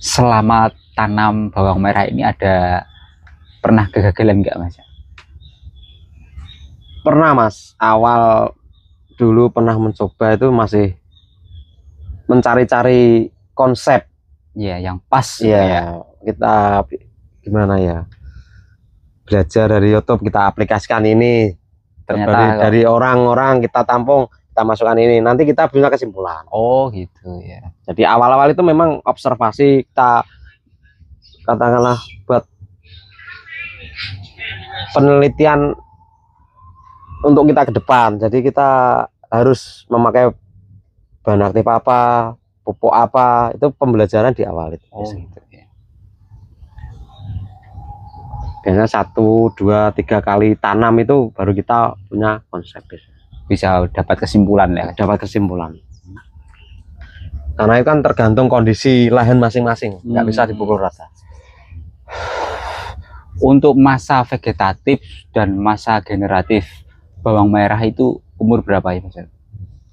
selama tanam bawang merah ini ada pernah kegagalan nggak Mas? Pernah Mas, awal dulu pernah mencoba itu masih mencari-cari konsep Ya, yang pas ya. Kita gimana ya, belajar dari YouTube, kita aplikasikan ini, ternyata dari orang-orang kita tampung, kita masukkan ini, nanti kita punya kesimpulan. Oh gitu ya. Jadi awal-awal itu memang observasi, kita katakanlah buat penelitian untuk kita ke depan. Jadi kita harus memakai bahan aktif apa, pupuk apa, itu pembelajaran di awal itu. Oh gitu ya. Biasanya 1, 2, 3 kali tanam itu baru kita punya konsep, Bisa dapat kesimpulan ya. dapat kesimpulan. Karena itu kan tergantung kondisi lahan masing-masing, nggak bisa dipukul rata. Untuk masa vegetatif dan masa generatif bawang merah itu umur berapa ya Mas?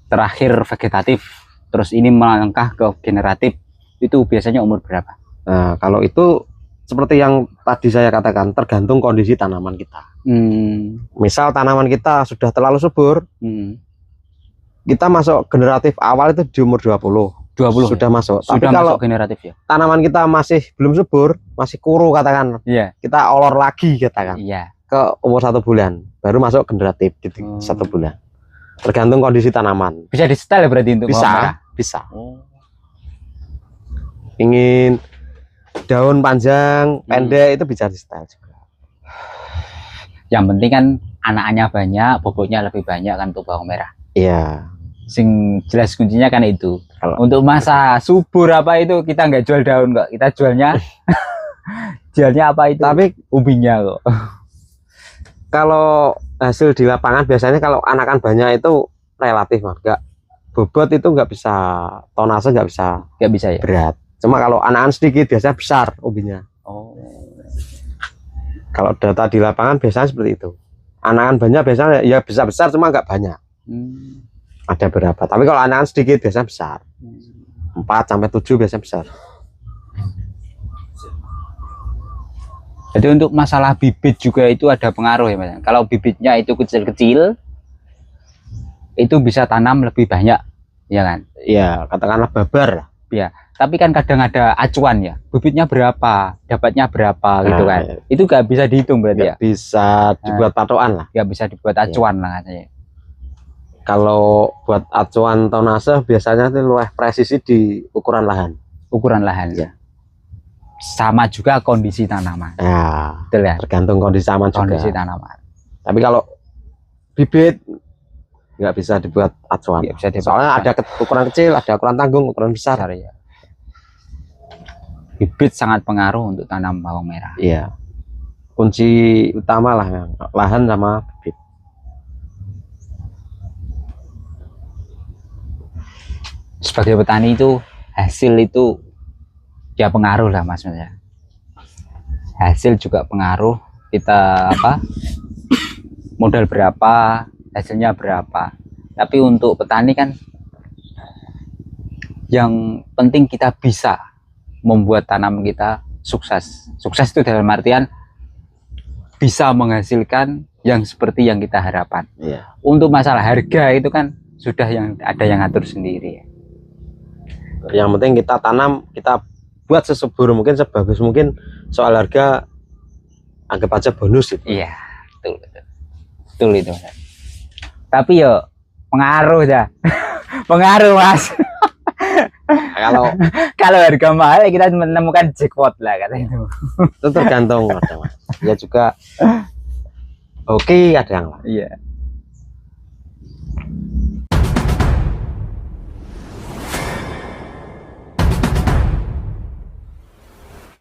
Terakhir vegetatif, terus ini melangkah ke generatif, itu biasanya umur berapa? Nah, kalau itu seperti yang tadi saya katakan, tergantung kondisi tanaman kita. Misal tanaman kita sudah terlalu subur, kita masuk generatif awal itu di umur 20 sudah masuk. Sudah Tapi kalau masuk generatif ya? tanaman kita masih belum subur, masih kuru katakan, Iya. kita olor lagi katakan, Iya. ke umur 1 bulan baru masuk generatif di 1 bulan. Tergantung kondisi tanaman. Bisa di setel berarti untuk bawang merah? Bisa. Ingin daun panjang, pendek, itu bisa di setel juga. Yang penting kan anaknya banyak, bobotnya lebih banyak kan untuk bawang merah. Iya. Sing jelas kuncinya kan itu. Kalau untuk masa subur apa itu kita nggak jual daun kok, kita jualnya jualnya apa itu? tapi ubinya kok. kalau hasil di lapangan biasanya kalau anakan banyak itu relatif Mas, nggak bobot itu nggak bisa, tonase nggak bisa Ya berat. Cuma kalau anakan sedikit biasanya besar ubinya. Oh. Kalau data di lapangan biasanya seperti itu. Anakan banyak biasanya ya bisa besar, cuma nggak banyak. Ada berapa. Tapi kalau anakan sedikit biasanya besar. 4 sampai 7 biasanya besar. Jadi untuk masalah bibit juga itu ada pengaruh ya Mas. Kalau bibitnya itu kecil-kecil, itu bisa tanam lebih banyak, ya kan? Ya, katakanlah babar. Ya, tapi kan kadang ada acuan ya. Bibitnya berapa, dapatnya berapa gitu kan. Ya. Itu nggak bisa dihitung berarti ya? Bisa dibuat patokan lah. Nggak bisa dibuat acuan lah katanya. Kalau buat acuan tonase biasanya itu lebih presisi di ukuran lahan. Ukuran lahan ya. Sama juga kondisi tanaman. Ya, betul ya. Tergantung kondisi tanaman juga. Kondisi tanaman. Tapi kalau bibit nggak bisa dibuat acuan. Ya, bisa dibuat soalnya ada ukuran kecil, ada ukuran tanggung, ukuran besar. Ya. Bibit sangat pengaruh untuk tanam bawang merah. Iya. Kunci utama lah yang lahan sama bibit. Sebagai petani itu hasil itu ya pengaruh lah Mas. Hasil juga pengaruh, kita apa modal berapa, hasilnya berapa. Tapi untuk petani kan yang penting kita bisa membuat tanaman kita sukses. Sukses itu dalam artian bisa menghasilkan yang seperti yang kita harapkan. Iya. Untuk masalah harga itu kan sudah ada yang ngatur sendiri. Yang penting kita tanam, kita buat sesubur mungkin, sebagus mungkin. Soal harga anggap aja bonus itu. Iya, betul itu. Tapi yo pengaruh ya. Pengaruh Mas. Kalau harga mahal kita menemukan jackpot lah kata itu. Itu tergantung ada Mas. Ya juga oke, ada yang lain. Iya.